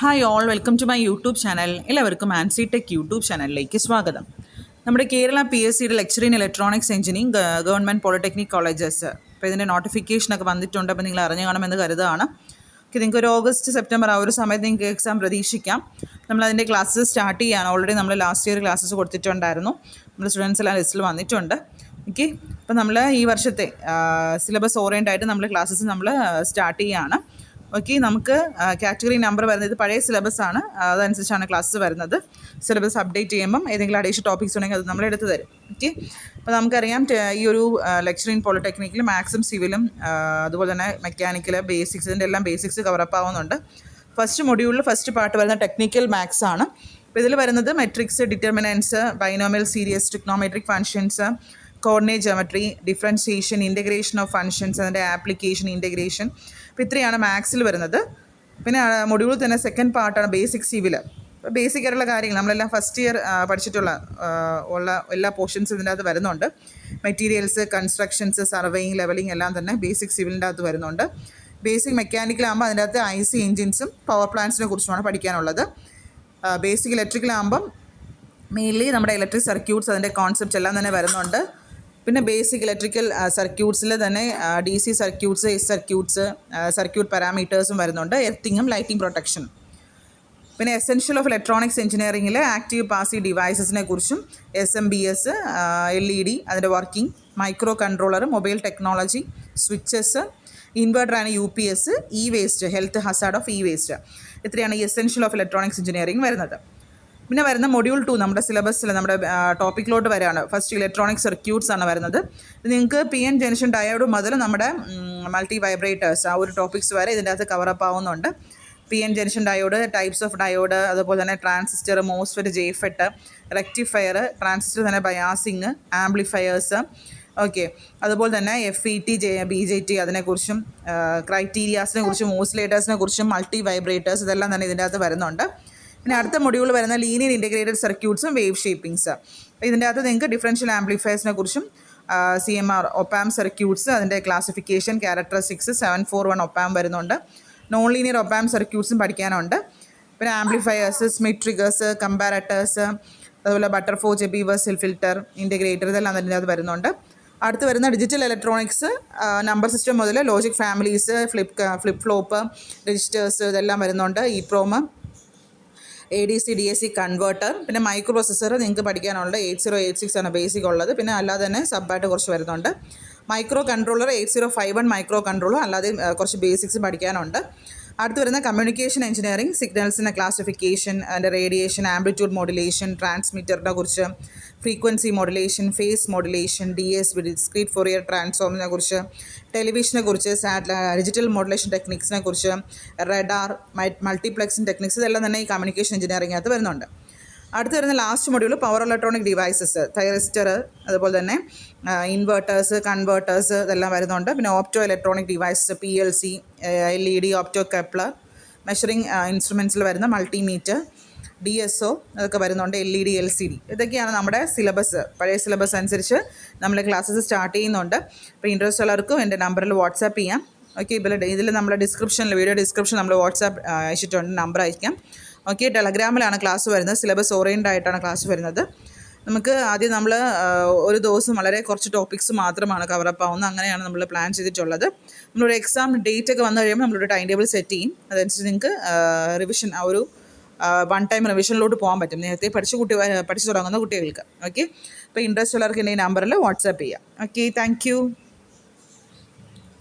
Hi all, welcome to my YouTube channel. എല്ലാവർക്കും Ancy tech YouTube ചാനലിലേക്ക് സ്വാഗതം. നമ്മുടെ കേരള PSCയുടെ lecture in electronics engineering government polytechnic colleges, അപ്പോൾ ഇതിൻ്റെ നോട്ടിഫിക്കേഷനൊക്കെ വന്നിട്ടുണ്ട്. അപ്പോൾ നിങ്ങൾ അറിഞ്ഞു കാണുമെന്ന് കരുതുകയാണ്. നിങ്ങൾക്ക് ഒരു ഓഗസ്റ്റ് സെപ്റ്റംബർ ആ ഒരു സമയത്ത് നിങ്ങൾക്ക് എക്സാം പ്രതീക്ഷിക്കാം. നമ്മളതിൻ്റെ ക്ലാസ്സസ് സ്റ്റാർട്ട് ചെയ്യാണ്. ഓൾറെഡി നമ്മൾ ലാസ്റ്റ് ഇയർ ക്ലാസ്സസ് കൊടുത്തിട്ടുണ്ടായിരുന്നു. നമ്മുടെ സ്റ്റുഡൻസ് എല്ലാം ലിസ്റ്റിൽ വന്നിട്ടുണ്ട്. ഓക്കെ, അപ്പോൾ നമ്മൾ ഈ വർഷത്തെ സിലബസ് ഓറിയൻ്റ് ആയിട്ട് നമ്മൾ ക്ലാസ്സസ് നമ്മൾ സ്റ്റാർട്ട് ചെയ്യുകയാണ്. ഓക്കെ, നമുക്ക് കാറ്റഗറി നമ്പർ വരുന്നത് ഇത് പഴയ സിലബസ് ആണ്, അതനുസരിച്ചാണ് ക്ലാസ് വരുന്നത്. സിലബസ് അപ്ഡേറ്റ് ചെയ്യുമ്പം ഏതെങ്കിലും അഡീഷണൽ ടോപ്പിക്സ് ഉണ്ടെങ്കിൽ അത് നമ്മൾ എടുത്ത് തരും. ഓക്കെ, അപ്പോൾ നമുക്കറിയാം ഈ ഒരു ലെക്ചർ ഇൻ പോളിടെക്നിക്കിൽ മാത്സും സിവിലും അതുപോലെ തന്നെ മെക്കാനിക്കൽ ബേസിക്സ്, ഇതിൻ്റെ എല്ലാം ബേസിക്സ് കവറപ്പ് ആവുന്നുണ്ട്. ഫസ്റ്റ് മൊഡ്യൂളിൽ ഫസ്റ്റ് പാർട്ട് വരുന്ന ടെക്നിക്കൽ മാത്സ് ആണ്. അപ്പോൾ ഇതിൽ വരുന്നത് matrix, determinants, binomial series, trigonometric functions, coordinate geometry, differentiation, integration of functions, അതിൻ്റെ ആപ്ലിക്കേഷൻ, ഇൻ്റഗ്രേഷൻ. അപ്പോൾ ഇത്രയാണ് മാത്സിൽ വരുന്നത്. പിന്നെ മൊഡ്യൂളിൽ തന്നെ സെക്കൻഡ് പാർട്ടാണ് ബേസിക് സിവിൽ. അപ്പോൾ ബേസിക് ആയിട്ടുള്ള കാര്യങ്ങൾ നമ്മളെല്ലാം ഫസ്റ്റ് ഇയർ പഠിച്ചിട്ടുള്ള എല്ലാ പോർഷൻസും ഇതിൻ്റെ അകത്ത് വരുന്നുണ്ട്. മെറ്റീരിയൽസ്, കൺസ്ട്രക്ഷൻസ്, സർവേയിങ്, ലെവലിംഗ് എല്ലാം തന്നെ ബേസിക് സിവിലിൻ്റെ അകത്ത് വരുന്നുണ്ട്. ബേസിക് മെക്കാനിക്കലാകുമ്പോൾ അതിൻ്റെ അകത്ത് IC എഞ്ചിൻസും പവർ പ്ലാന്റ്സിനെ കുറിച്ചുമാണ് പഠിക്കാനുള്ളത്. ബേസിക് ഇലക്ട്രിക്കലാകുമ്പം മെയിൻലി നമ്മുടെ ഇലക്ട്രിക് സർക്യൂട്ട്സ്, അതിൻ്റെ കോൺസെപ്റ്റ്സ് എല്ലാം തന്നെ വരുന്നുണ്ട്. പിന്നെ ബേസിക് ഇലക്ട്രിക്കൽ സർക്യൂട്ട്സിൽ തന്നെ DC circuits, S circuits, circuit പാരാമീറ്റേഴ്സും വരുന്നുണ്ട്, എർത്തിങ്ങും ലൈറ്റിംഗ് പ്രൊട്ടക്ഷൻ. പിന്നെ എസെൻഷ്യൽ ഓഫ് ഇലക്ട്രോണിക്സ് എഞ്ചിനീയറിംഗിൽ ആക്റ്റീവ് പാസീവ് ഡിവൈസസിനെ കുറിച്ചും, SMBS, LED, അതിൻ്റെ working, micro controller, mobile technology, switches, inverter and UPS, waste, health hazard of waste. ഇത്രയാണ് ഈ എസെൻഷ്യൽ ഓഫ് ഇലക്ട്രോണിക്സ് എഞ്ചിനീയറിംഗ് വരുന്നത്. പിന്നെ വരുന്ന മൊഡ്യൂൾ 2 നമ്മുടെ സിലബസിൽ നമ്മുടെ ടോപ്പിക്കിലോട്ട് വരികയാണ്. ഫസ്റ്റ് ഇലക്ട്രോണിക് സർക്യൂട്ട്സ് ആണ് വരുന്നത്. നിങ്ങൾക്ക് PN ജംഗ്ഷൻ ഡയോഡ് മുതൽ നമ്മുടെ മൾട്ടി വൈബ്രേറ്റേഴ്സ് ആ ഒരു ടോപ്പിക്സ് വരെ ഇതിൻ്റെ അകത്ത് കവറപ്പ് ആവുന്നുണ്ട്. PN junction diode, types of diode, അതുപോലെ തന്നെ ട്രാൻസിസ്റ്റർ, മോസ്ഫെറ്റ്, ജെഫെറ്റ്, റെക്ടിഫയർ, ട്രാൻസിസ്റ്റർ തന്നെ ബയാസിങ്, ആംപ്ലിഫയേഴ്സ്. ഓക്കെ, അതുപോലെ തന്നെ FET, BJT അതിനെക്കുറിച്ചും, ക്രൈറ്റീരിയാസിനെ കുറിച്ചും, ഓസിലേറ്റേഴ്സിനെ കുറിച്ചും, മൾട്ടി വൈബ്രേറ്റേഴ്സ് ഇതെല്ലാം തന്നെ ഇതിൻ്റെ അകത്ത് വരുന്നുണ്ട്. പിന്നെ അടുത്ത മൊഡ്യൂൾ വരുന്ന ലീനിയർ ഇൻ്റഗ്രേറ്റഡ് സർക്യൂട്ട്സും വേവ് ഷേപ്പിങ്സ്. ഇതിൻ്റെ അകത്ത് നിങ്ങൾക്ക് ഡിഫറൻഷ്യൽ ആംപ്ലിഫയേഴ്സിനെ കുറിച്ചും, CMR ഒപ്പാം സർക്യൂട്ട്സ്, അതിൻ്റെ ക്ലാസിഫിക്കേഷൻ, ക്യാരക്ടറിസ്റ്റിക്സ്, 741 ഒപ്പാം വരുന്നുണ്ട്. നോൺ ലീനിയർ ഒപ്പാം സർക്യൂട്ട്സും പഠിക്കാനുണ്ട്. പിന്നെ ആംപ്ലിഫയേഴ്സ്, സ്മിത്ത് ട്രിഗേഴ്സ്, കമ്പാരറ്റേഴ്സ്, അതുപോലെ ബട്ടർഫോർ, ചെബീവേഴ്സ്, ഫിൽറ്റർ, ഇൻ്റഗ്രേറ്റർ ഇതെല്ലാം അതിൻ്റെ അകത്ത് വരുന്നുണ്ട്. അടുത്ത് വരുന്ന ഡിജിറ്റൽ ഇലക്ട്രോണിക്സ്, നമ്പർ സിസ്റ്റം മുതൽ logic families, flip flop, registers ഇതെല്ലാം വരുന്നുണ്ട്. EEPROM, ADC DAC കൺവേർട്ടർ, പിന്നെ മൈക്രോ പ്രോസസ്സർ നിങ്ങൾക്ക് പഠിക്കാനുള്ളത് 8086 ആണ് ബേസിക് ഉള്ളത്. പിന്നെ അല്ലാതെ തന്നെ സബ്ബായിട്ട് കുറച്ച് വരുന്നുണ്ട്. മൈക്രോ കൺട്രോളർ 8051 മൈക്രോ കൺട്രോളർ, അല്ലാതെ കുറച്ച് ബേസിക്സ് പഠിക്കാനുണ്ട്. അടുത്ത് വരുന്ന കമ്മ്യൂണിക്കേഷൻ എഞ്ചിനീയറിംഗ്, സിഗ്നൽസിൻ്റെ ക്ലാസിഫിക്കേഷൻ, അതിൻ്റെ റേഡിയേഷൻ, ആംപ്ലിറ്റ്യൂഡ് മോഡുലേഷൻ, ട്രാൻസ്മിറ്ററിനെ കുറിച്ച്, frequency modulation, phase modulation, DSP discrete Fourier ട്രാൻസ്ഫോമിനെ കുറിച്ച്, ടെലിവിഷനെ കുറിച്ച്, ഡിജിറ്റൽ മോഡുലേഷൻ ടെക്നിക്സിനെ കുറിച്ച്, റഡാർ, മൾട്ടിപ്ലക്സിംഗ് ടെക്നിക്സ് ഇതെല്ലാം തന്നെ ഈ കമ്മ്യൂണിക്കേഷൻ എഞ്ചിനീയറിംഗിനകത്ത് വരുന്നുണ്ട്. അടുത്ത് വരുന്ന last module power electronic devices, thyristor, അതുപോലെ തന്നെ ഇൻവേർട്ടേഴ്സ്, കൺവേർട്ടേഴ്സ് ഇതെല്ലാം വരുന്നുണ്ട്. പിന്നെ opto electronic devices, PLC, LED, opto coupler, measuring ഇൻസ്ട്രുമെൻറ്റ്സിൽ വരുന്ന മൾട്ടിമീറ്റർ, DSO അതൊക്കെ വരുന്നുണ്ട്, LED, LCD. ഇതൊക്കെയാണ് നമ്മുടെ സിലബസ്. പഴയ സിലബസ് അനുസരിച്ച് നമ്മൾ ക്ലാസ്സസ് സ്റ്റാർട്ട് ചെയ്യുന്നുണ്ട്. അപ്പോൾ ഇൻട്രസ്റ്റ് ഉള്ളവർക്കും എൻ്റെ നമ്പറിൽ വാട്സാപ്പ് ചെയ്യാം. ഓക്കെ, ഇതിൽ നമ്മുടെ ഡിസ്ക്രിപ്ഷനിൽ, വീഡിയോ ഡിസ്ക്രിപ്ഷൻ നമ്മൾ വാട്സാപ്പ് അയച്ചിട്ടുണ്ട്, നമ്പർ അയക്കാം. ഓക്കെ, ടെലഗ്രാമിലാണ് ക്ലാസ് വരുന്നത്. സിലബസ് ഓറിയൻ്റ് ആയിട്ടാണ് ക്ലാസ് വരുന്നത്. നമുക്ക് ആദ്യം നമ്മൾ ഒരു ദിവസം വളരെ കുറച്ച് ടോപ്പിക്സ് മാത്രമാണ് കവറപ്പ് ആവുന്നത്. അങ്ങനെയാണ് നമ്മൾ പ്ലാൻ ചെയ്തിട്ടുള്ളത്. നമ്മളൊരു എക്സാം ഡേറ്റ് ഒക്കെ വന്നു കഴിയുമ്പോൾ നമ്മളൊരു ടൈം ടേബിൾ സെറ്റ് ചെയ്യും. അതനുസരിച്ച് നിങ്ങൾക്ക് റിവിഷൻ, ആ ഒരു 1 ടൈം റിവിഷനിലോട്ട് പോകാൻ പറ്റും, നേരത്തെ പഠിച്ചു തുടങ്ങുന്ന കുട്ടികൾക്ക്. ഓക്കെ, അപ്പോൾ ഇൻട്രസ്റ്റ് ഉള്ളവർക്ക് എൻ്റെ ഈ നമ്പറിൽ വാട്സാപ്പ് ചെയ്യാം. Okay, thank you.